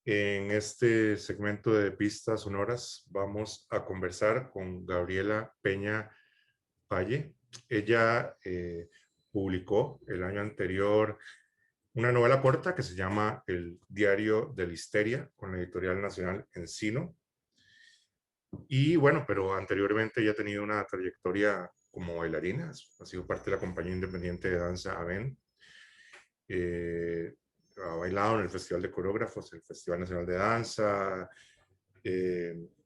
En este segmento de Pistas Sonoras vamos a conversar con Gabriela Peña Valle. Ella publicó el año anterior una novela corta que se llama El Diario de la Histeria con la editorial nacional Encino. Y bueno, pero anteriormente ya ha tenido una trayectoria como bailarina, ha sido parte de la compañía independiente de danza AVEN. Eh, ha bailado en el Festival de Coreógrafos, el Festival Nacional de Danza.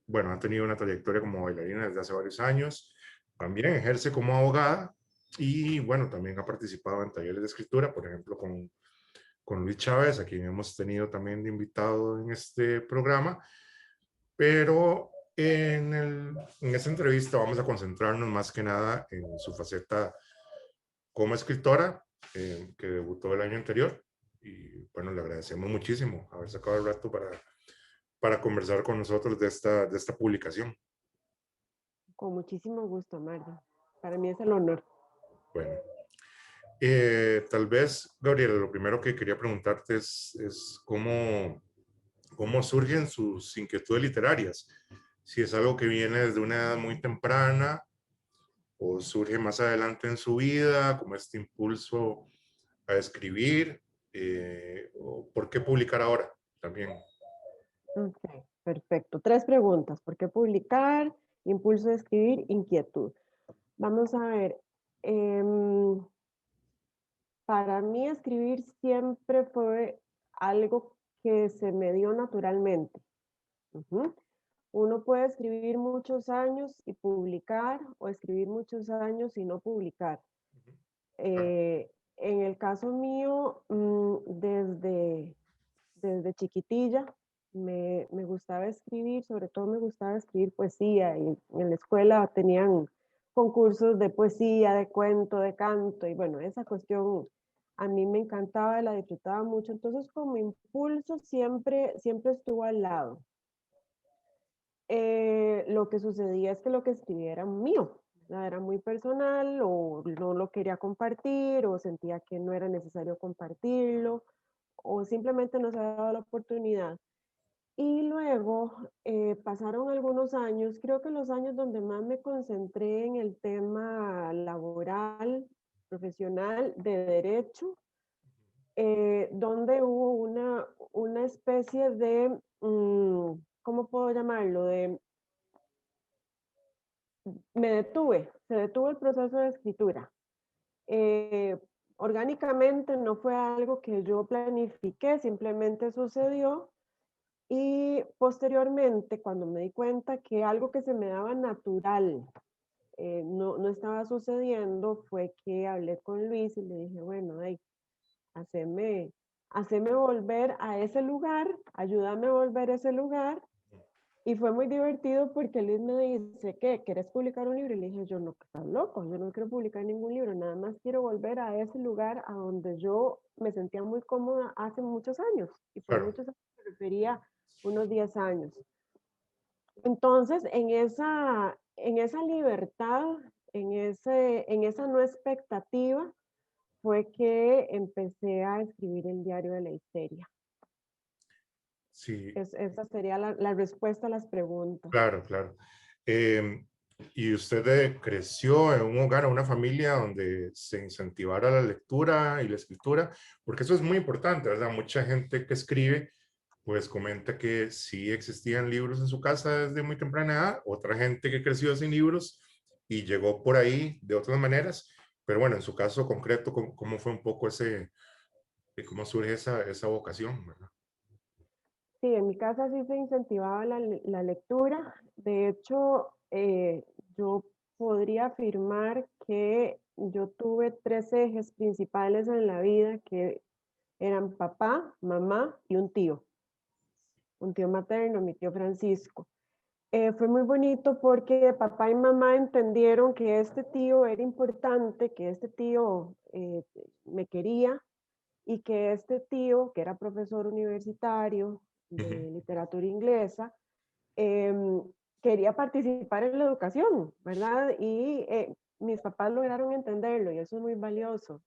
Bueno, ha tenido una trayectoria como bailarina desde hace varios años. También ejerce como abogada y bueno, también ha participado en talleres de escritura, por ejemplo, con Luis Chávez, a quien hemos tenido también de invitado en este programa. Pero en esta entrevista vamos a concentrarnos más que nada en su faceta como escritora, que debutó el año anterior. Y bueno, le agradecemos muchísimo haber sacado el rato para conversar con nosotros de esta publicación. Con muchísimo gusto, Marta. Para mí es el honor. Bueno, tal vez, Gabriela, lo primero que quería preguntarte es cómo surgen sus inquietudes literarias. Si es algo que viene desde una edad muy temprana o surge más adelante en su vida, como este impulso a escribir, o por qué publicar ahora también. Ok, perfecto. Tres preguntas. ¿Por qué publicar? Impulso de escribir, inquietud. Vamos a ver. em, para mí escribir siempre fue algo que se me dio naturalmente. Ujú. Uno puede escribir muchos años y publicar, o escribir muchos años y no publicar. En el caso mío, desde chiquitilla me gustaba escribir, sobre todo me gustaba escribir poesía, y en la escuela tenían concursos de poesía, de cuento, de canto, y bueno, esa cuestión a mí me encantaba, la disfrutaba mucho, entonces como impulso siempre estuvo al lado. Lo que sucedía es que lo que escribía era mío, ¿verdad? Era muy personal, o no lo quería compartir, o sentía que no era necesario compartirlo, o simplemente no se había dado la oportunidad. Y luego pasaron algunos años, creo que los años donde más me concentré en el tema laboral, profesional, de derecho, donde hubo una especie de, ¿cómo puedo llamarlo? Se detuvo el proceso de escritura. Eh, Orgánicamente no fue algo que yo planifiqué, simplemente sucedió. Y posteriormente, cuando me di cuenta que algo que se me daba natural no estaba sucediendo, fue que hablé con Luis y le dije, bueno, hey, haceme, haceme volver a ese lugar, ayúdame a volver a ese lugar. Y fue muy divertido porque Luis me dice, ¿qué? ¿Quieres publicar un libro? Y le dije, yo no, estás loco, yo no quiero publicar ningún libro, nada más quiero volver a ese lugar a donde yo me sentía muy cómoda hace muchos años. Y por Claro, muchos años me refería unos 10 años. Entonces, en esa libertad, en esa no expectativa, fue que empecé a escribir el diario de la histeria. sí, Esa sería la respuesta a las preguntas. claro, claro. Eh, ¿Y usted creció en un hogar, en una familia donde se incentivara la lectura y la escritura? Porque eso es muy importante, ¿verdad? Mucha gente que escribe, pues comenta que sí existían libros en su casa desde muy temprana edad, otra gente que creció sin libros y llegó por ahí de otras maneras, pero bueno, en su caso concreto, ¿cómo fue un poco cómo surge esa vocación, ¿verdad? Sí, en mi casa sí se incentivaba la lectura. De hecho, yo podría afirmar que yo tuve tres ejes principales en la vida que eran papá, mamá y un tío materno, mi tío Francisco. Fue muy bonito porque papá y mamá entendieron que este tío era importante, que este tío me quería, y que este tío, que era profesor universitario Ujú. de literatura inglesa, em, quería participar en la educación, ¿verdad? Y mis papás lograron entenderlo y eso es muy valioso.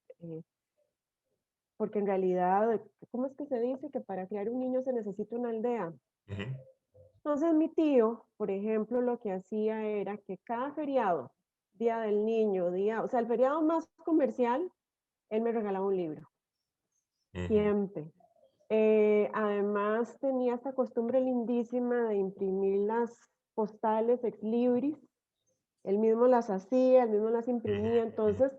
porque en realidad, ¿cómo es que se dice? Que para criar un niño se necesita una aldea. Ujú, Entonces mi tío, por ejemplo, lo que hacía era que cada feriado, Día del Niño, o sea, el feriado más comercial, él me regalaba un libro, ujú, siempre. Además tenía esta costumbre lindísima de imprimir las postales ex libris. Él mismo las hacía, él mismo las imprimía, ujú, entonces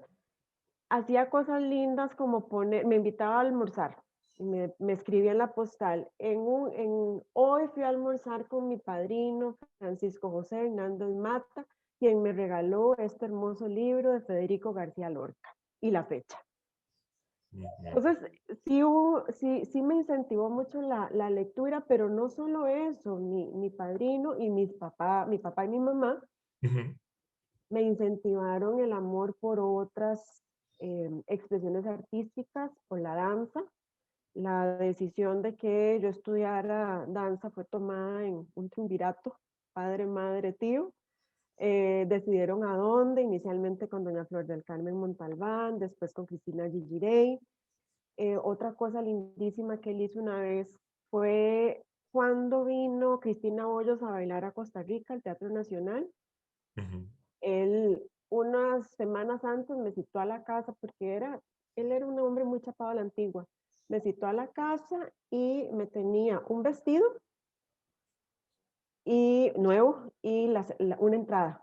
hacía cosas lindas como me invitaba a almorzar, y me escribía en la postal, hoy fui a almorzar con mi padrino Francisco José Hernández Mata, quien me regaló este hermoso libro de Federico García Lorca, y la fecha. ujú, Entonces, sí me incentivó mucho la lectura, pero no solo eso, mi padrino y mi papá y mi mamá ujú, me incentivaron el amor por otras expresiones artísticas, por la danza. La decisión de que yo estudiara danza fue tomada en un triunvirato, padre, madre, tío. Decidieron a dónde, inicialmente con doña Flor del Carmen Montalbán, después con Cristina Gigirey. Otra cosa lindísima que él hizo una vez fue cuando vino Cristina Hoyos a bailar a Costa Rica, al Teatro Nacional. ujú. Él unas semanas antes me citó a la casa porque él era un hombre muy chapado a la antigua. Me citó a la casa y me tenía un vestido y nuevo y una entrada.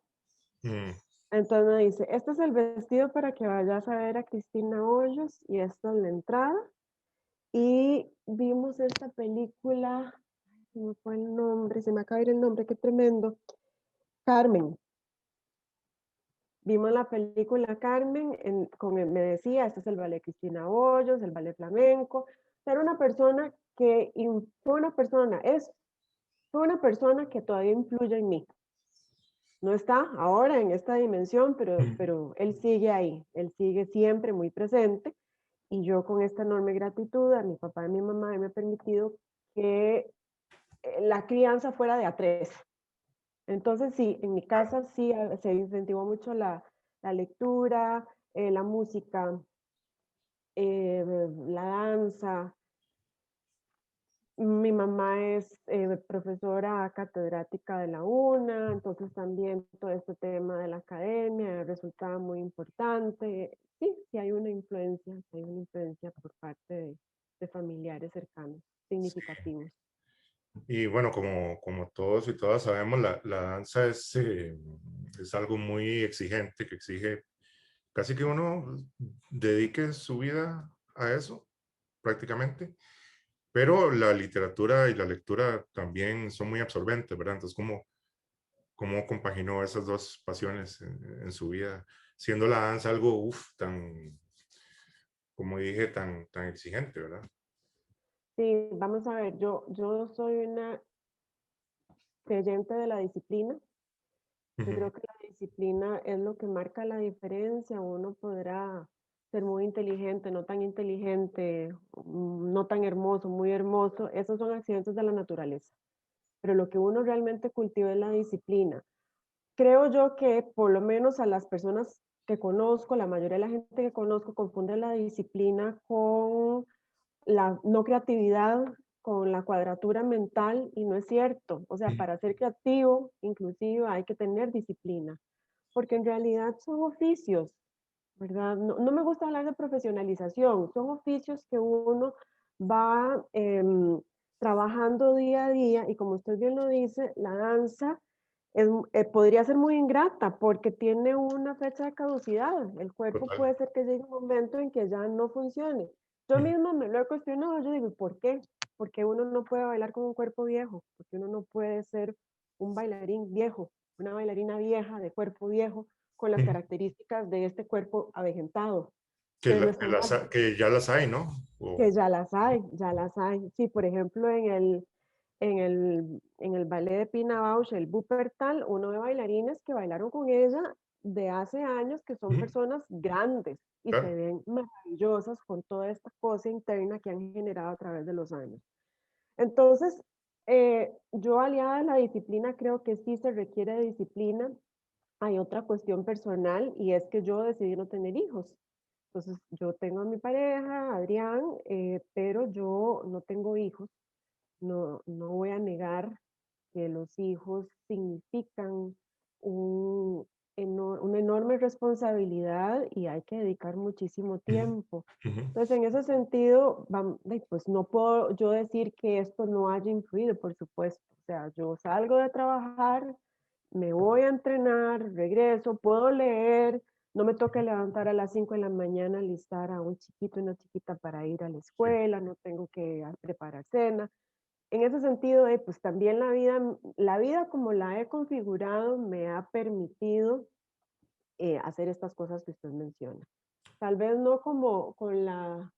Mm, Entonces me dice, este es el vestido para que vayas a ver a Cristina Hoyos y esta es la entrada. Y vimos esta película, se me fue el nombre, se me acaba de ir el nombre, qué tremendo. Carmen. Vimos la película Carmen, me decía, este es el ballet Cristina Hoyos, el ballet flamenco. Era una persona fue una persona que todavía influye en mí. No está ahora en esta dimensión, ujú. pero él sigue ahí, él sigue siempre muy presente. Y yo con esta enorme gratitud a mi papá y a mi mamá me he permitido que la crianza fuera de a tres. Entonces, sí, en mi casa sí se incentivó mucho la lectura, la música, la danza. Mi mamá es profesora catedrática de la UNA, entonces también todo este tema de la academia resultaba muy importante. Sí, sí hay una influencia por parte de familiares cercanos, significativos. Y bueno, como todos y todas sabemos, la danza es algo muy exigente, que exige casi que uno dedique su vida a eso, prácticamente. Pero la literatura y la lectura también son muy absorbentes, ¿verdad? Entonces, ¿cómo compaginó esas dos pasiones en su vida, siendo la danza algo, tan, como dije, tan exigente, ¿verdad? Sí, vamos a ver, yo soy una creyente de la disciplina. Yo Ujú, creo que la disciplina es lo que marca la diferencia. Uno podrá ser muy inteligente, no tan inteligente, no tan hermoso, muy hermoso. Esos son accidentes de la naturaleza. Pero lo que uno realmente cultiva es la disciplina. Creo yo que por lo menos a las personas que conozco, la mayoría de la gente que conozco confunde la disciplina con la no creatividad, con la cuadratura mental, y no es cierto. O sea, ujú, para ser creativo, inclusive, hay que tener disciplina, porque en realidad son oficios, ¿verdad? No me gusta hablar de profesionalización, son oficios que uno va trabajando día a día, y como usted bien lo dice, la danza podría ser muy ingrata porque tiene una fecha de caducidad. El cuerpo total. puede ser que llegue un momento en que ya no funcione. Yo Ujú, misma me lo he cuestionado, yo digo, ¿por qué? Porque uno no puede bailar con un cuerpo viejo, porque uno no puede ser un bailarín viejo, una bailarina vieja de cuerpo viejo con las ujú. características de este cuerpo avejentado, Que, pero no la- que está las mal, ha- que ya las hay, ¿no? que O, ya las hay, ya las hay. Sí, por ejemplo, en el ballet de Pina Bausch, el Wuppertal, uno de bailarines que bailaron con ella de hace años, que son ujú, personas grandes y se claro. ven maravillosas con toda esta cosa interna que han generado a través de los años. Entonces, yo aliada a la disciplina, creo que sí se requiere de disciplina. Hay otra cuestión personal y es que yo decidí no tener hijos. Entonces, yo tengo a mi pareja, Adrián, pero yo no tengo hijos. No voy a negar que los hijos significan un una enorme responsabilidad y hay que dedicar muchísimo Ujú, tiempo. ujú, Entonces, en ese sentido, pues no puedo yo decir que esto no haya influido, por supuesto. O sea, yo salgo de trabajar, me voy a entrenar, regreso, puedo leer, no me toca levantar a las 5 de la mañana, alistar a un chiquito y una chiquita para ir a la sí, escuela, no tengo que preparar cena. En ese sentido, pues también la vida como la he configurado me ha permitido hacer estas cosas que usted menciona. Tal vez no como con la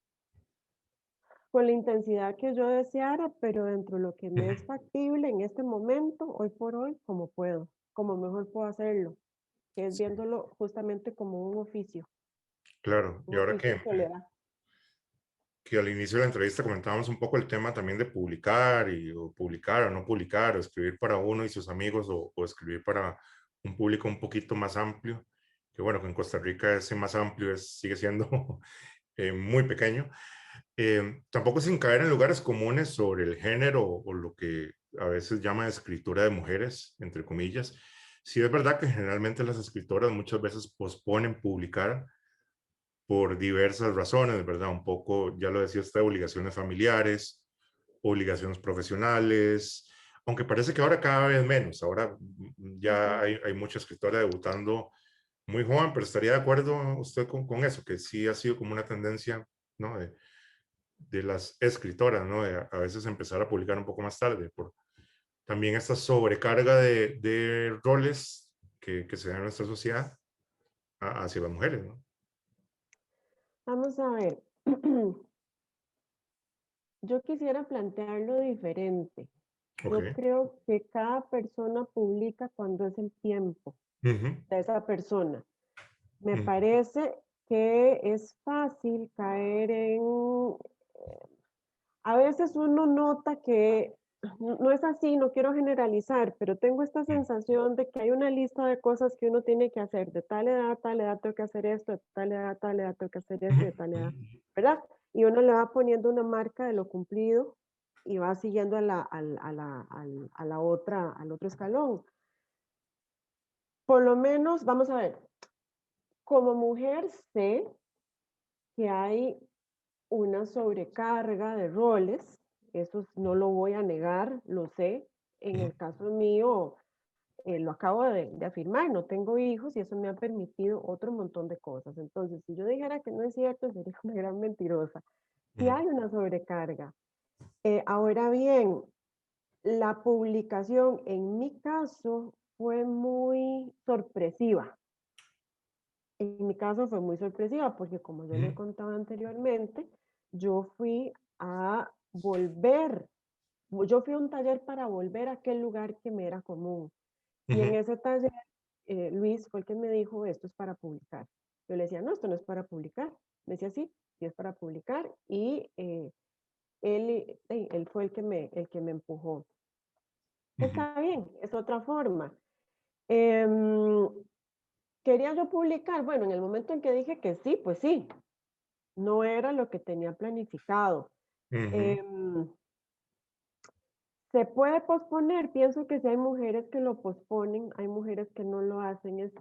intensidad que yo deseara, pero dentro de lo que me ujú, es factible en este momento, hoy por hoy, como puedo, como mejor puedo hacerlo, que es sí, viéndolo justamente como claro. Y un ahora oficio que le da. que al inicio de la entrevista comentábamos un poco el tema también de publicar o publicar o no publicar, o escribir para uno y sus amigos o escribir para un público un poquito más amplio, que bueno, que en Costa Rica ese más amplio sigue siendo muy pequeño. Tampoco sin caer en lugares comunes sobre el género o lo que a veces llama escritura de mujeres, entre comillas. Sí es verdad que generalmente las escritoras muchas veces posponen publicar por diversas razones, ¿verdad? Un poco, ya lo decía usted, obligaciones familiares, obligaciones profesionales, aunque parece que ahora cada vez menos. Ahora ya Ujú. hay mucha escritora debutando muy joven, pero estaría de acuerdo usted con eso, que sí ha sido como una tendencia, ¿no? De las escritoras, ¿no? De a veces empezar a publicar un poco más tarde, por también esta sobrecarga de roles que se da en nuestra sociedad hacia las mujeres, ¿no? Vamos a ver, yo quisiera plantearlo diferente. Ok. Yo creo que cada persona publica cuando es el tiempo Ujú, de esa persona. Me ujú, parece que es fácil caer a veces uno nota que no es así, no quiero generalizar, pero tengo esta ujú, sensación de que hay una lista de cosas que uno tiene que hacer. De tal edad a tal edad tengo que hacer esto, de tal edad tengo que hacer esto, ujú, y de tal edad, ujú, ¿verdad? Y uno le va poniendo una marca de lo cumplido y va siguiendo al otro escalón. Por lo menos, vamos a ver, como mujer sé que hay una sobrecarga de roles, eso no lo voy a negar, lo sé. En ujú, el caso mío, lo acabo de afirmar, no tengo hijos y eso me ha permitido otro montón de cosas. Entonces, si yo dijera que no es cierto, sería una gran mentirosa. Sí ujú, hay una sobrecarga. Ahora bien, la publicación en mi caso fue muy sorpresiva. En mi caso fue muy sorpresiva porque como yo le he ujú, contado anteriormente, yo fui a volver, yo fui a un taller para volver a aquel lugar que me era común. Y ujú, en ese taller, Luis fue el que me dijo, esto es para publicar. Yo le decía, no, esto no es para publicar. Me decía, sí, sí es para publicar. Y él fue el que me empujó. ujú, Está bien, es otra forma. Em, ¿Quería yo publicar? Bueno, en el momento en que dije que sí, pues sí, no era lo que tenía planificado. ujú, Em, ¿Se puede posponer? Pienso que si hay mujeres que lo posponen, hay mujeres que no lo hacen. Es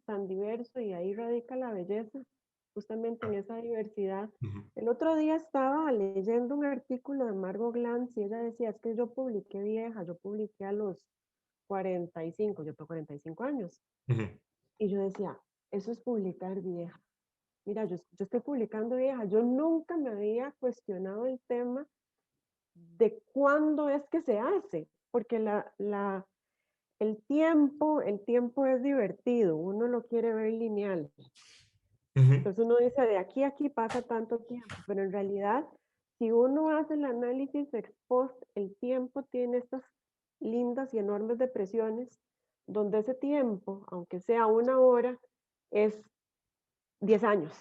tan diverso y ahí radica la belleza, justamente en ah, esa diversidad. ujú, El otro día estaba leyendo un artículo de Margot Glantz y ella decía, es que yo publiqué vieja, yo publiqué a los 45, yo tengo 45 años. ujú, Y yo decía, eso es publicar vieja. Mira, yo estoy publicando vieja. Yo nunca me había cuestionado el tema de cuándo es que se hace, porque el tiempo es divertido, uno lo quiere ver lineal. ujú, Entonces uno dice, de aquí a aquí pasa tanto tiempo, pero en realidad, si uno hace el análisis ex post, el tiempo tiene estas lindas y enormes depresiones, donde ese tiempo, aunque sea una hora, es 10 años,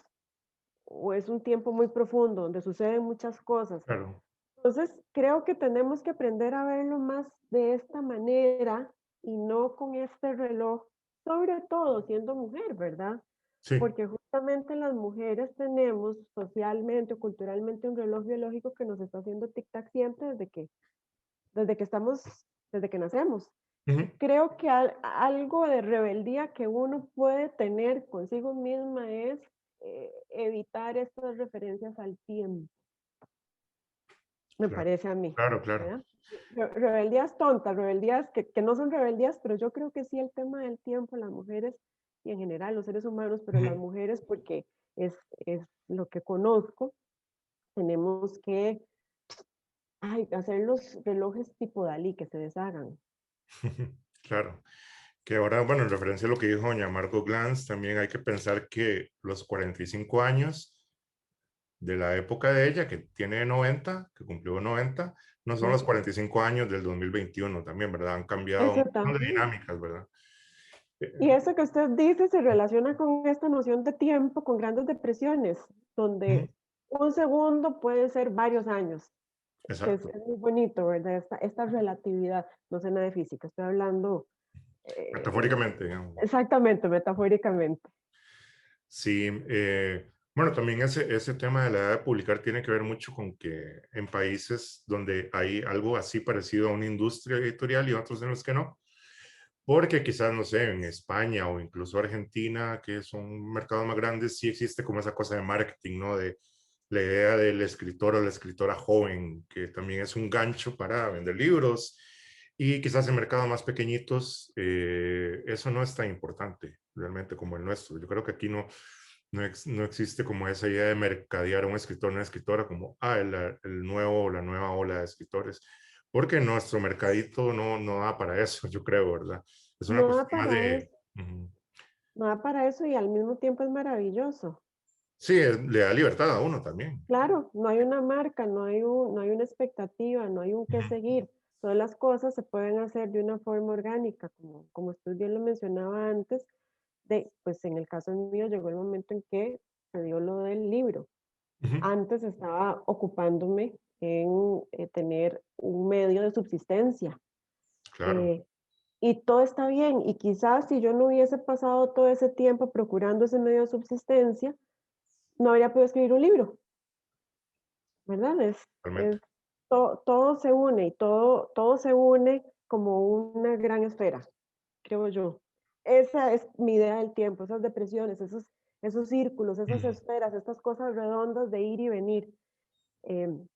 o es un tiempo muy profundo, donde suceden muchas cosas. claro. Entonces, creo que tenemos que aprender a verlo más de esta manera y no con este reloj, sobre todo siendo mujer, ¿verdad? Sí. porque justamente las mujeres tenemos socialmente o culturalmente un reloj biológico que nos está haciendo tic-tac siempre desde que estamos, desde que nacemos. Ujú. Creo que algo de rebeldía que uno puede tener consigo misma es evitar estas referencias al tiempo, me Claro, parece a mí, claro, claro. ¿verdad? Rebeldías tontas, rebeldías que no son rebeldías, pero yo creo que sí el tema del tiempo, las mujeres y en general los seres humanos, pero las Ujú. mujeres porque es lo que conozco, tenemos que hacer los relojes tipo Dalí, que se deshagan. Claro. Que ahora, bueno, en referencia a lo que dijo doña Margot Glantz, también hay que pensar que los 45 años de la época de ella, que tiene 90, que cumplió 90, no son los Sí. 45 años del 2021 también, ¿verdad? Han cambiado un Eso montón de también. dinámicas, ¿verdad? Eh, Y eso que usted dice se relaciona con esta noción de tiempo, con grandes depresiones, ujú, donde un segundo puede ser varios años, que exacto, es muy bonito, ¿verdad? Esta relatividad, no sé nada de física, estoy hablando metafóricamente, digamos. exactamente, metafóricamente. Sí, bueno, también ese tema de la edad de publicar tiene que ver mucho con que en países donde hay algo así parecido a una industria editorial y otros en los que no, porque quizás, no sé, en España o incluso Argentina, que son mercados más grandes, sí existe como esa cosa de marketing, ¿no? De la idea del escritor o la escritora joven, que también es un gancho para vender libros. Y quizás en mercados más pequeñitos eso no es tan importante realmente como el nuestro. Yo creo que aquí no existe como esa idea de mercadear a un escritor o una escritora como, el nuevo o la nueva ola de escritores, porque nuestro mercadito no da para eso, yo creo, ¿verdad? Es una No da cuestión más para eso, de... Ujú. no da para eso y al mismo tiempo es maravilloso. Sí, le da libertad a uno también. Claro, no hay una marca, no hay una expectativa, no hay un qué Ujú, seguir. Todas las cosas se pueden hacer de una forma orgánica, como usted bien lo mencionaba antes, pues en el caso mío llegó el momento en que se dio lo del libro. ujú, Antes estaba ocupándome en tener un medio de subsistencia. claro. eh, y todo está bien. Y quizás si yo no hubiese pasado todo ese tiempo procurando ese medio de subsistencia, no habría podido escribir un libro, ¿verdad? Realmente. Todo se une y todo se une como una gran esfera, creo yo. Esa es mi idea del tiempo, esas depresiones, esos círculos, esas Ujú, esferas, estas cosas redondas de ir y venir. Em,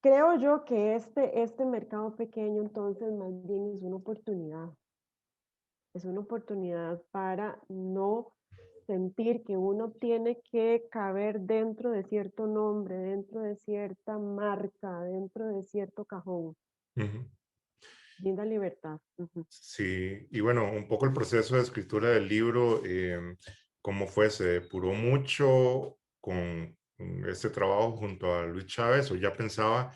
Creo yo que este mercado pequeño entonces más bien es una oportunidad para no sentir que uno tiene que caber dentro de cierto nombre, dentro de cierta marca, dentro de cierto cajón. ujú. Brinda libertad. Ujú. Sí, y bueno, un poco el proceso de escritura del libro, ¿cómo fue? ¿Se depuró mucho con este trabajo junto a Luis Chávez o ya pensaba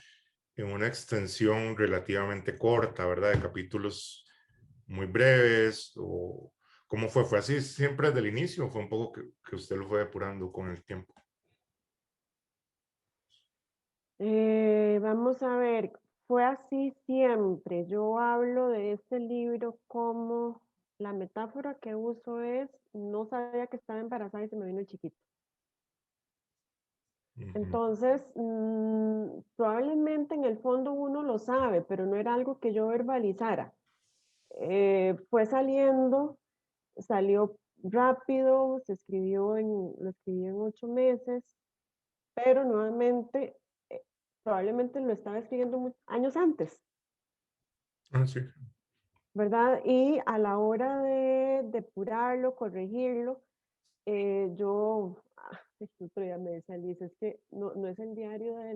en una extensión relativamente corta, ¿verdad? De capítulos muy breves o cómo fue? ¿Fue así siempre desde el inicio o fue un poco que usted lo fue depurando con el tiempo? Vamos a ver, fue así siempre. Yo hablo de este libro como la metáfora que uso es, no sabía que estaba embarazada y se me vino el chiquito. Ujú, Entonces, probablemente en el fondo uno lo sabe, pero no era algo que yo verbalizara. Fue saliendo, salió rápido, lo escribí en 8 meses, pero nuevamente, eh, probablemente lo estaba escribiendo años antes, ah, sí. ¿verdad? Y a la hora de depurarlo, corregirlo, yo, el otro día me decía Liz, es que no es el diario de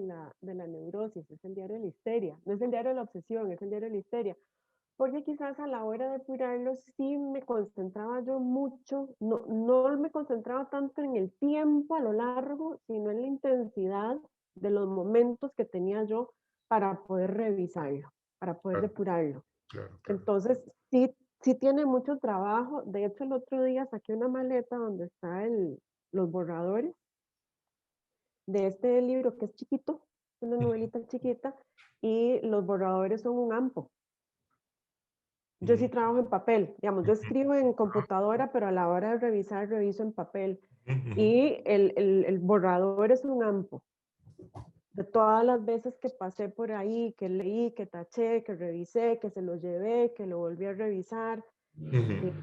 la neurosis, es el diario de la histeria, no es el diario de la obsesión, es el diario de la histeria. Porque quizás a la hora de depurarlo sí me concentraba yo mucho, no me concentraba tanto en el tiempo a lo largo, sino en la intensidad de los momentos que tenía yo para poder revisarlo, para poder Claro, depurarlo. claro, claro. Entonces, sí tiene mucho trabajo. De hecho, el otro día saqué una maleta donde están los borradores de este libro que es chiquito, una Ujú, novelita chiquita, y los borradores son un ampo. Yo sí trabajo en papel, digamos, yo escribo en Ah, computadora, pero a la hora de revisar, reviso en papel. ujú, Y el borrador es un AMPO de todas las veces que pasé por ahí, que leí, que taché, que revisé, que se lo llevé, que lo volví a revisar. ujú, Eh,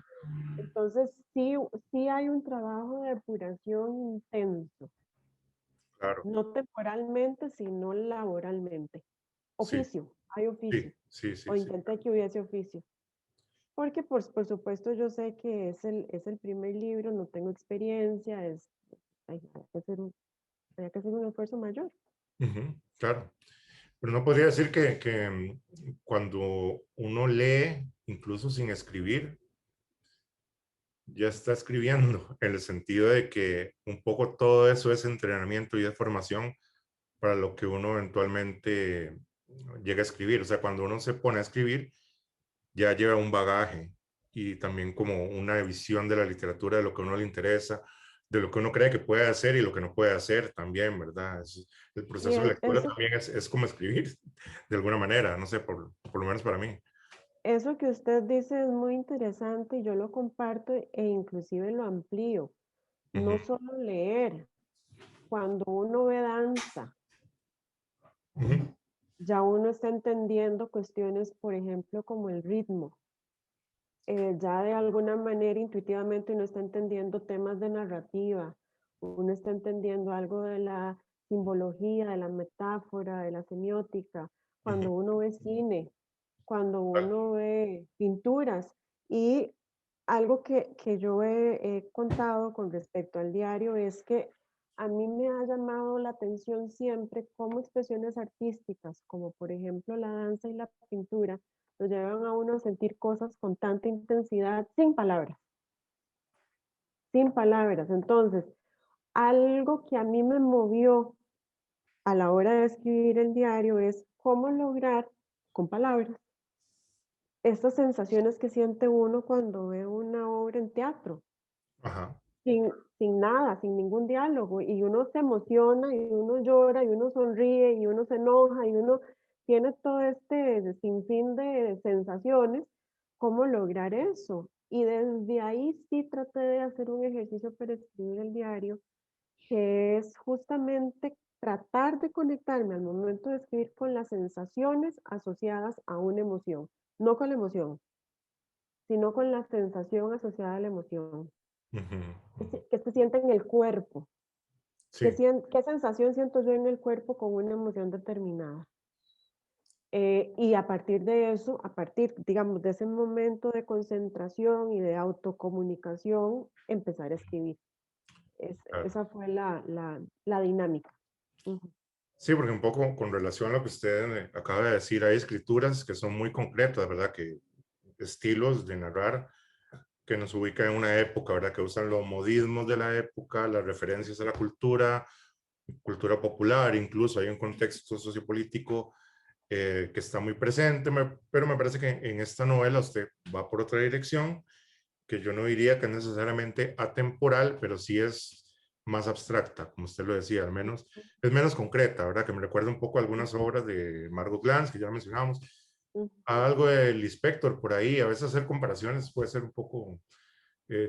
entonces, sí, sí hay un trabajo de depuración intenso, claro, no temporalmente, sino laboralmente. sí, Oficio, hay oficio, sí, sí, sí, o sí. intenté que hubiese oficio. Porque por supuesto yo sé que es el primer libro, no tengo experiencia, hay que hacer hay que hacer un esfuerzo mayor. Ujú, claro. Pero no podría decir que cuando uno lee, incluso sin escribir, ya está escribiendo, en el sentido de que un poco todo eso es entrenamiento y es formación para lo que uno eventualmente llega a escribir. O sea, cuando uno se pone a escribir, ya lleva un bagaje y también como una visión de la literatura, de lo que a uno le interesa, de lo que uno cree que puede hacer y lo que no puede hacer también, ¿verdad? El Y proceso de lectura eso, también es como escribir, de alguna manera, no sé, por lo menos para mí. eso que usted dice es muy interesante y yo lo comparto e inclusive lo amplío. Ujú, No solo leer, cuando uno ve danza, ujú, ya uno está entendiendo cuestiones, por ejemplo, como el ritmo. Ya de alguna manera intuitivamente uno está entendiendo temas de narrativa, uno está entendiendo algo de la simbología, de la metáfora, de la semiótica, ujú, cuando uno ve cine, cuando claro, uno ve pinturas. Y algo que yo he contado con respecto al diario es que a mí me ha llamado la atención siempre cómo expresiones artísticas, como por ejemplo la danza y la pintura, lo llevan a uno a sentir cosas con tanta intensidad sin palabras, sin palabras. Entonces, algo que a mí me movió a la hora de escribir el diario es cómo lograr con palabras estas sensaciones que siente uno cuando ve una obra en teatro, ajá, sin, sin nada, sin ningún diálogo, y uno se emociona, y uno llora, y uno sonríe, y uno se enoja, y uno tiene todo este sinfín de sensaciones. ¿Cómo lograr eso? Y desde ahí sí traté de hacer un ejercicio para escribir el diario, que es justamente tratar de conectarme al momento de escribir con las sensaciones asociadas a una emoción, no con la emoción, sino con la sensación asociada a la emoción, ujú, ujú. que se siente en el cuerpo. Sí, ¿Qué sensación siento yo en el cuerpo con una emoción determinada? Y a partir de eso, a partir, digamos, de ese momento de concentración y de autocomunicación, empezar a escribir. claro. Esa fue la dinámica. Ujú. Sí, porque un poco con relación a lo que usted acaba de decir, hay escrituras que son muy concretas, ¿verdad? Que estilos de narrar que nos ubican en una época, ¿verdad? Que usan los modismos de la época, las referencias a la cultura popular, incluso hay un contexto sociopolítico que está muy presente, pero me parece que en esta novela usted va por otra dirección, que yo no diría que es necesariamente atemporal, pero sí es más abstracta, como usted lo decía, al menos es menos concreta, ¿verdad? Que me recuerda un poco a algunas obras de Margot Glantz, que ya mencionamos, Ujú. a algo de Lispector por ahí, a veces hacer comparaciones puede ser un poco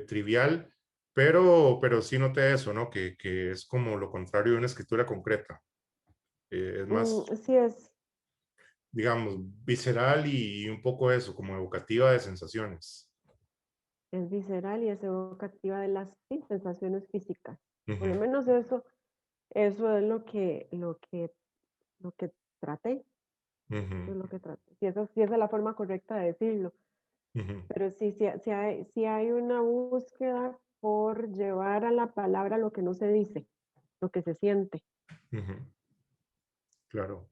trivial, pero sí noté eso, ¿no? Que es como lo contrario de una escritura concreta, es más, Sí, digamos, visceral y un poco eso, como evocativa de sensaciones. es visceral y es evocativa de las sí, sensaciones físicas. Por Ujú, lo menos eso es lo que traté. Eso ujú, es lo que traté. Si esa es la forma correcta de decirlo. ujú, Pero sí, sí hay una búsqueda por llevar a la palabra lo que no se dice, lo que se siente. ujú, claro.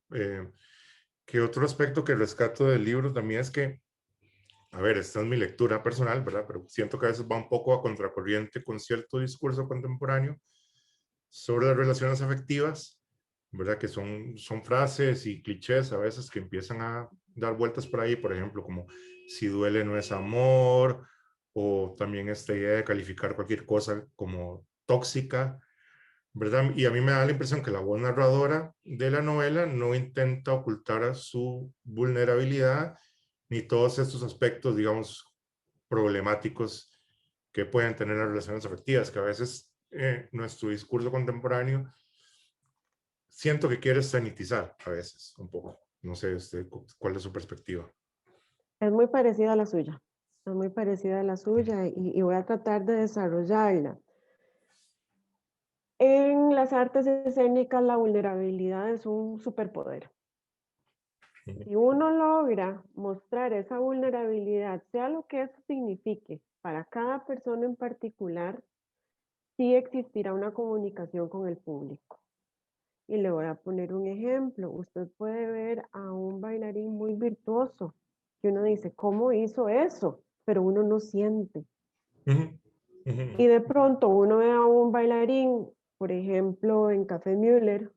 Que otro aspecto que rescato del libro también es que, a ver, esta es mi lectura personal, ¿verdad? Pero siento que a veces va un poco a contracorriente con cierto discurso contemporáneo sobre las relaciones afectivas, ¿verdad? Que son frases y clichés a veces que empiezan a dar vueltas por ahí, por ejemplo, como si duele no es amor, o también esta idea de calificar cualquier cosa como tóxica, ¿verdad? Y a mí me da la impresión que la voz narradora de la novela no intenta ocultar su vulnerabilidad ni todos estos aspectos, digamos, problemáticos que pueden tener las relaciones afectivas, que a veces nuestro discurso contemporáneo siento que quiere sanitizar a veces un poco. No sé, usted, ¿cuál es su perspectiva? Es muy parecida a la suya. Es muy parecida a la suya y voy a tratar de desarrollarla. En las artes escénicas la vulnerabilidad es un superpoder. Si uno logra mostrar esa vulnerabilidad, sea lo que eso signifique para cada persona en particular, sí existirá una comunicación con el público. Y le voy a poner un ejemplo. Usted puede ver a un bailarín muy virtuoso, que uno dice, ¿cómo hizo eso? Pero uno no siente. Y de pronto uno ve a un bailarín, por ejemplo, en Café Müller,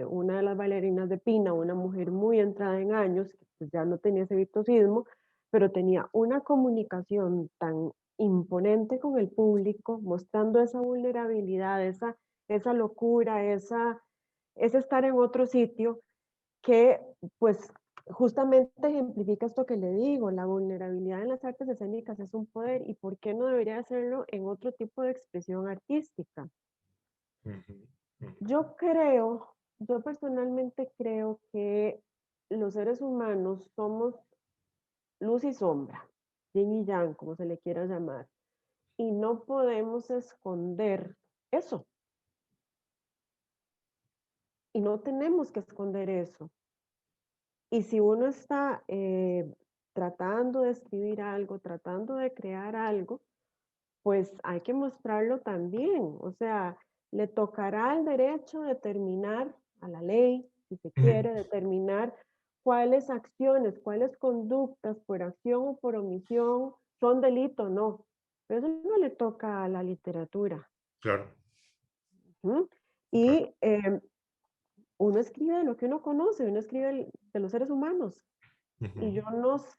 una de las bailarinas de Pina, una mujer muy entrada en años, que pues ya no tenía ese virtuosismo, pero tenía una comunicación tan imponente con el público, mostrando esa vulnerabilidad, esa locura, ese estar en otro sitio, que pues justamente ejemplifica esto que le digo, la vulnerabilidad en las artes escénicas es un poder y por qué no debería hacerlo en otro tipo de expresión artística. Yo personalmente creo que los seres humanos somos luz y sombra, yin y yang, como se le quiera llamar, y no podemos esconder eso, y no tenemos que esconder eso. Y si uno está tratando de escribir algo, tratando de crear algo, pues hay que mostrarlo también. O sea, le tocará al derecho determinar, a la ley, si se quiere, determinar cuáles acciones, cuáles conductas por acción o por omisión son delito o no. Pero eso no le toca a la literatura. Claro. ¿Mm? Claro. Y uno escribe de lo que uno conoce, uno escribe de los seres humanos. Y yo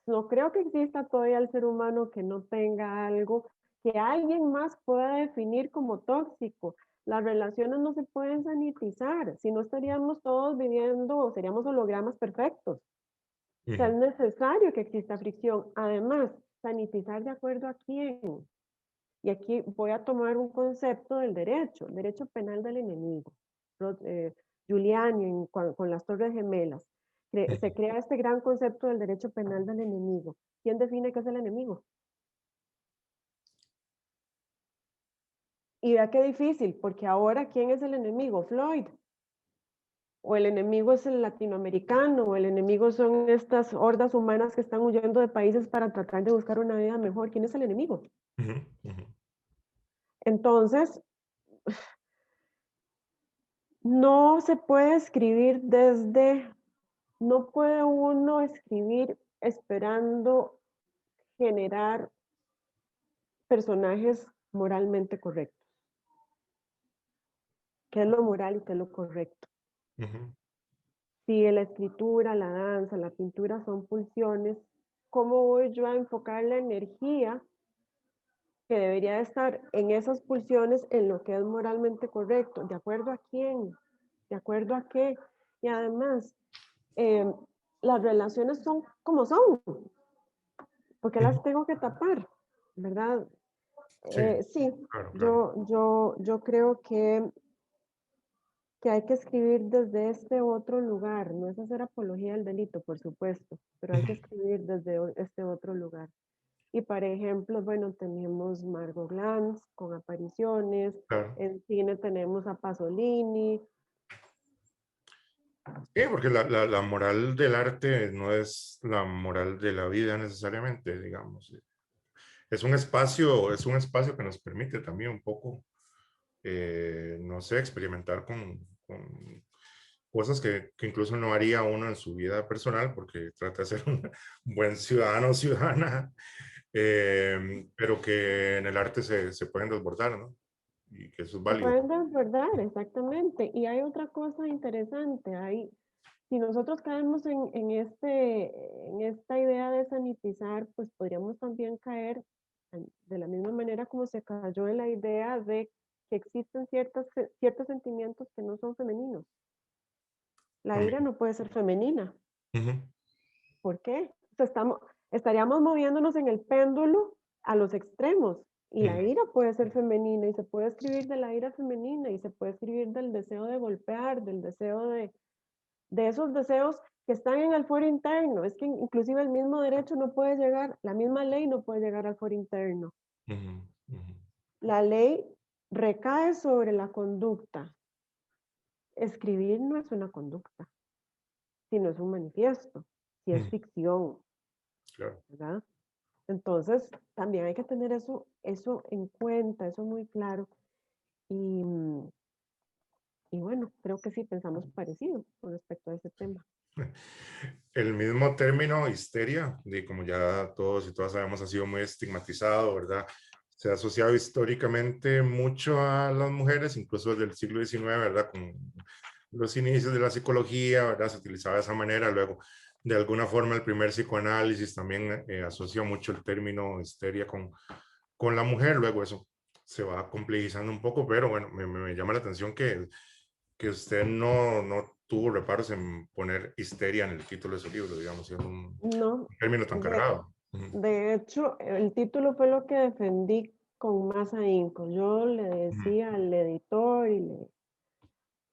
no creo que exista todavía el ser humano que no tenga algo que alguien más pueda definir como tóxico. Las relaciones no se pueden sanitizar, si no estaríamos todos viviendo, seríamos hologramas perfectos. O sea, es necesario que exista fricción. Además, sanitizar de acuerdo a quién. Y aquí voy a tomar un concepto del derecho, el derecho penal del enemigo. Giuliani con las Torres Gemelas. Se crea este gran concepto del derecho penal del enemigo. ¿Quién define qué es el enemigo? Y vea qué difícil, porque ahora, ¿quién es el enemigo? Floyd. O el enemigo es el latinoamericano, o el enemigo son estas hordas humanas que están huyendo de países para tratar de buscar una vida mejor. ¿Quién es el enemigo? Entonces, no se puede escribir no puede uno escribir esperando generar personajes moralmente correctos. ¿Qué es lo moral y qué es lo correcto? Si la escritura, la danza, la pintura son pulsiones, ¿cómo voy yo a enfocar la energía que debería estar en esas pulsiones en lo que es moralmente correcto? ¿De acuerdo a quién? ¿De acuerdo a qué? Y además, las relaciones son como son. ¿Por qué las tengo que tapar? ¿Verdad? Sí, claro, claro. yo creo que hay que escribir desde este otro lugar. No es hacer apología del delito, por supuesto, pero hay que escribir desde este otro lugar. Y por ejemplo, bueno, tenemos Margot Glantz con apariciones, Claro. en cine tenemos a Pasolini. Sí, porque la moral del arte no es la moral de la vida necesariamente, digamos. Es un espacio que nos permite también un poco, no sé, experimentar con cosas que incluso no haría uno en su vida personal porque trata de ser un buen ciudadano o ciudadana, pero que en el arte se pueden desbordar, ¿no? Y que eso es Se válido. pueden desbordar, exactamente. Y hay otra cosa interesante, si nosotros caemos en esta idea de sanitizar, pues podríamos también caer de la misma manera como se cayó en la idea de que existen ciertos sentimientos que no son femeninos. La ira También. no puede ser femenina. ¿Por qué? O sea, estaríamos moviéndonos en el péndulo a los extremos. Y la ira puede ser femenina y se puede escribir de la ira femenina y se puede escribir del deseo de golpear, del deseo de esos deseos que están en el fuero interno. Es que inclusive el mismo derecho no puede llegar, la misma ley no puede llegar al fuero interno. Ujú, ujú, La ley recae sobre la conducta. Escribir no es una conducta, sino es un manifiesto, si es ujú, ficción, claro. ¿verdad? Entonces, también hay que tener eso en cuenta, eso muy claro. Y, y bueno, creo que sí pensamos parecido con respecto a ese tema. El mismo término histeria, de como ya todos y todas sabemos, ha sido muy estigmatizado, ¿verdad? Se ha asociado históricamente mucho a las mujeres, incluso desde el siglo XIX, ¿verdad? Con los inicios de la psicología, ¿verdad? Se utilizaba de esa manera. Luego, de alguna forma, el primer psicoanálisis también asocia mucho el término histeria con la mujer. Luego eso se va complejizando un poco, pero bueno, me llama la atención que usted no tuvo reparos en poner histeria en el título de su libro, digamos, siendo un No, término tan de, cargado. Ujú, de hecho, el título fue lo que defendí con más ahínco. Yo le ujú, decía al editor y le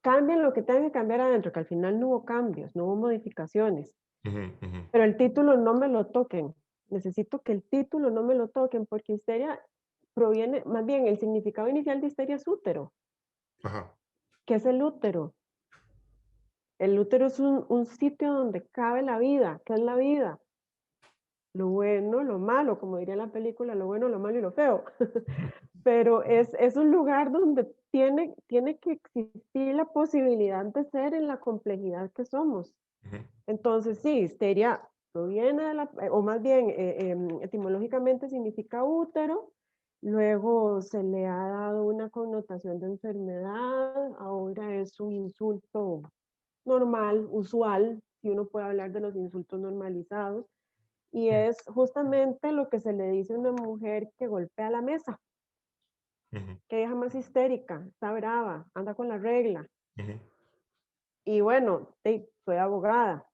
cambien lo que tengan que cambiar adentro, que al final no hubo cambios, no hubo modificaciones, ujú, ujú. pero el título no me lo toquen. Necesito que el título no me lo toquen porque histeria proviene, más bien el significado inicial de histeria es útero. Ajá. ¿Qué es el útero? El útero es un sitio donde cabe la vida. ¿Qué es la vida? Lo bueno, lo malo, como diría la película, lo bueno, lo malo y lo feo. Pero es un lugar donde tiene que existir la posibilidad de ser en la complejidad que somos. Ujú, Entonces, sí, histeria proviene de la, o más bien, etimológicamente significa útero, luego se le ha dado una connotación de enfermedad, ahora es un insulto normal, usual, si uno puede hablar de los insultos normalizados, y es justamente lo que se le dice a una mujer que golpea la mesa, ujú, que deja más histérica, está brava, anda con la regla. ujú, Y bueno, soy abogada,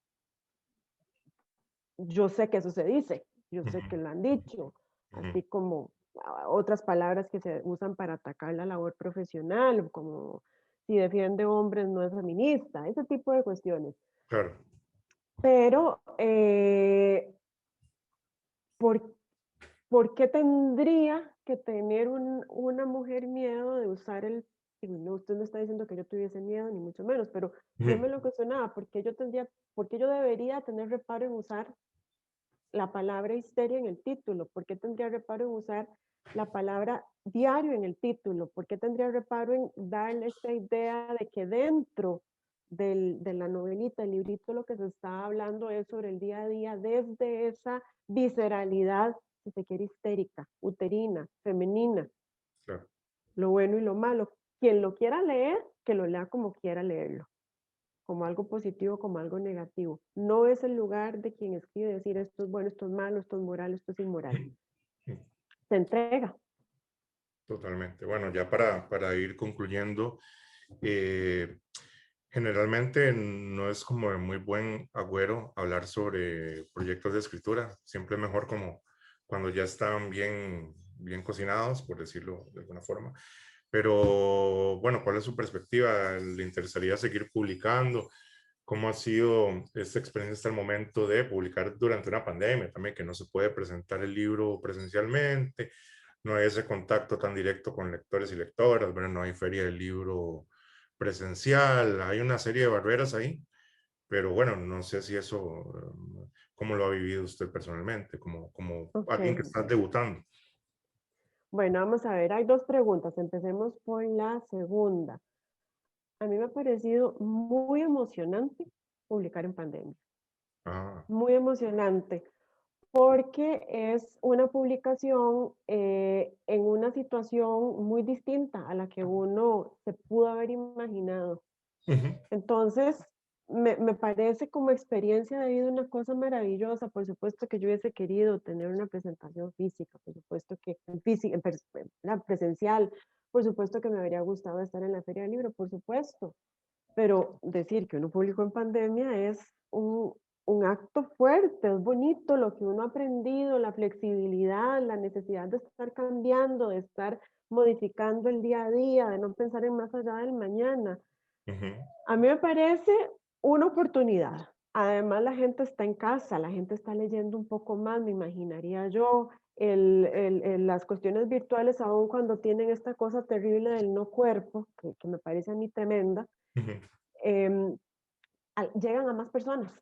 yo sé que eso se dice, yo sé ujú, que lo han dicho, ujú. así como otras palabras que se usan para atacar la labor profesional, como si defiende hombres no es feminista, ese tipo de cuestiones. Claro. Pero, ¿por, ¿por qué tendría que tener una mujer miedo de usar digo, no, usted no está diciendo que yo tuviese miedo, ni mucho menos, pero yo Ujú, me lo cuestionaba, ¿por qué yo debería tener reparo en usar la palabra histeria en el título? ¿Por qué tendría reparo en usar la palabra diario en el título? ¿Por qué tendría reparo en darle esta idea de que dentro de la novelita, el librito, lo que se está hablando es sobre el día a día desde esa visceralidad, si se quiere, histérica, uterina, femenina, claro. lo bueno y lo malo? Quien lo quiera leer, que lo lea como quiera leerlo, como algo positivo, como algo negativo. No es el lugar de quien escribe decir esto es bueno, esto es malo, esto es moral, esto es inmoral. Ujú, Se entrega. totalmente. Bueno, ya para ir concluyendo, eh, generalmente no es como de muy buen agüero hablar sobre proyectos de escritura. Siempre es mejor como cuando ya están bien cocinados, por decirlo de alguna forma. Pero bueno, ¿cuál es su perspectiva? ¿Le interesaría seguir publicando? ¿Cómo ha sido esta experiencia hasta el momento de publicar durante una pandemia también, que no se puede presentar el libro presencialmente, no hay ese contacto tan directo con lectores y lectoras, bueno, no hay feria del libro presencial, hay una serie de barreras ahí, pero bueno, no sé si eso, cómo lo ha vivido usted personalmente, como Ok. alguien que está debutando. Bueno, vamos a ver, hay dos preguntas. Empecemos por la segunda. A mí me ha parecido muy emocionante publicar en pandemia. Ah, Muy emocionante, porque es una publicación en una situación muy distinta a la que uno se pudo haber imaginado. ujú, Entonces, me parece como experiencia de vida una cosa maravillosa. Por supuesto que yo hubiese querido tener una presentación física, por supuesto que en física, la presencial, por supuesto que me habría gustado estar en la Feria del Libro, por supuesto. Pero decir que uno publicó en pandemia es un acto fuerte, es bonito lo que uno ha aprendido, la flexibilidad, la necesidad de estar cambiando, de estar modificando el día a día, de no pensar en más allá del mañana. Ujú. A mí me parece una oportunidad. Además, la gente está en casa, la gente está leyendo un poco más, me imaginaría yo. Las cuestiones virtuales, aun cuando tienen esta cosa terrible del no cuerpo, que me parece a mí tremenda, Ujú. em, llegan a más personas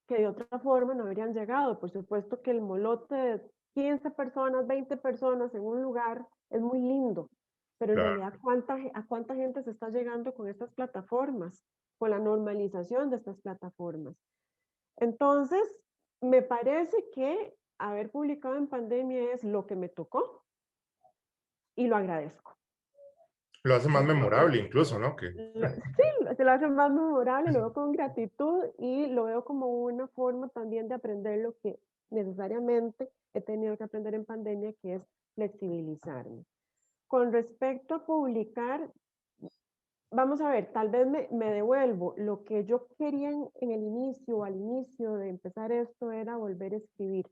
que de otra forma no habrían llegado. Por supuesto que el molote de 15 personas, 20 personas en un lugar es muy lindo, pero en Claro, realidad ¿a cuánta gente se está llegando con estas plataformas? Con la normalización de estas plataformas. Entonces, me parece que haber publicado en pandemia es lo que me tocó y lo agradezco. lo hace más Lo memorable agra- incluso, ¿no? Que, Sí, se lo hace más memorable, lo veo con gratitud y lo veo como una forma también de aprender lo que necesariamente he tenido que aprender en pandemia, que es flexibilizarme. Con respecto a publicar, vamos a ver, tal vez me devuelvo. Lo que yo quería en el inicio, al inicio de empezar esto, era volver a escribir.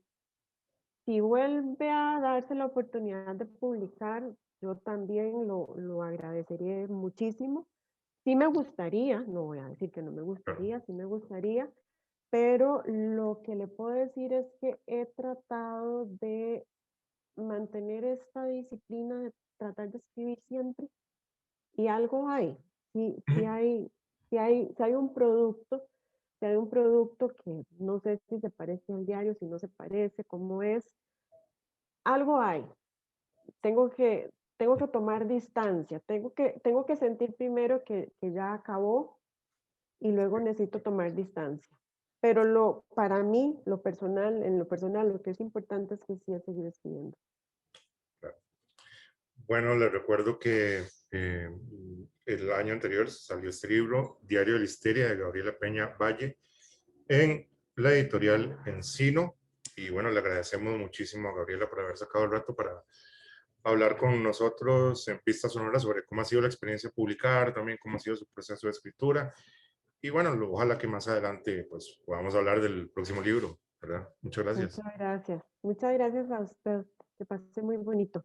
Si vuelve a darse la oportunidad de publicar, yo también lo agradecería muchísimo. Sí me gustaría, no voy a decir que no me claro. gustaría, sí me gustaría, pero lo que le puedo decir es que he tratado de mantener esta disciplina de tratar de escribir siempre y algo hay, sí, Ujú. si hay un producto, si hay un producto que no sé si se parece al diario, si no se parece, cómo es, algo hay. Tengo que, tengo que tomar distancia, tengo que sentir primero que ya acabó y luego necesito tomar distancia. Pero para mí, en lo personal, lo que es importante es que sí he seguido escribiendo. Claro. Bueno, les recuerdo que el año anterior salió este libro, Diario de la Histeria, de Gabriela Peña Valle, en la editorial Encino. Y bueno, le agradecemos muchísimo a Gabriela por haber sacado el rato para hablar con nosotros en Pistas Sonoras sobre cómo ha sido la experiencia de publicar, también cómo ha sido su proceso de escritura. Y bueno, ojalá que más adelante pues podamos hablar del próximo libro, ¿verdad? Muchas gracias. Muchas gracias. Muchas gracias a usted. Que pase muy bonito.